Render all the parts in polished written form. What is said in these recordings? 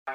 I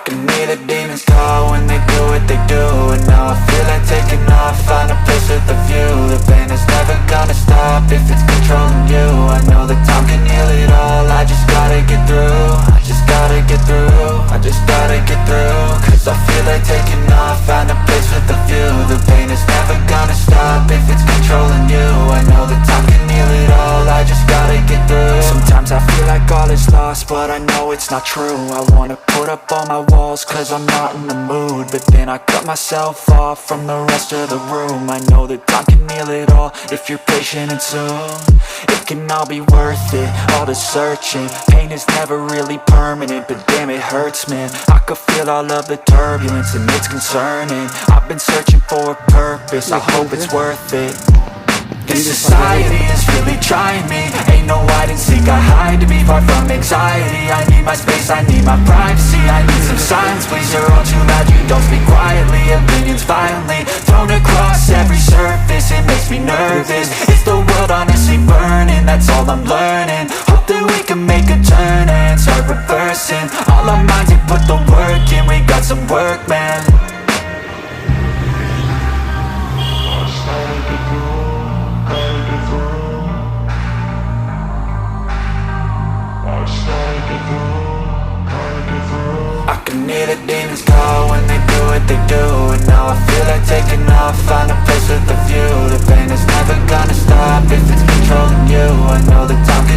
can hear the demons call when they do what they do. And now I feel like taking off, find a place with a view. The pain is never gonna stop if it's controlling you. I know that time can heal it all, I just gotta get through. I just gotta get through, I just gotta get through. Cause I feel like taking off, find a place with a view. The pain is never gonna stop if it's controlling you. I know that time can heal it all, I just gotta get through. Sometimes I feel like all is lost, but I know it's not true. I wanna put up all my walls cause I'm not in the mood, but then I cut myself off from the rest of the room. I know that time can heal it all if you're patient, and soon it can all be worth it, all the searching. Pain is never really permanent, but damn it hurts, man. I could feel all of the turbulence and it's concerning. I've been searching for a purpose, I hope it's worth it. This society is really trying me. Ain't no hide and seek, I hide to be far from anxiety. I need my space, I need my privacy. I need some silence, please, you're all too loud. You don't speak quietly, opinions violently thrown across every surface. It makes me nervous, it's the world honestly burning. That's all I'm learning, hope that we can make a turn and start reversing all our minds and put the work in. We got some work, man. I can hear the demons call when they do what they do. And now I feel like taking off, find a place with a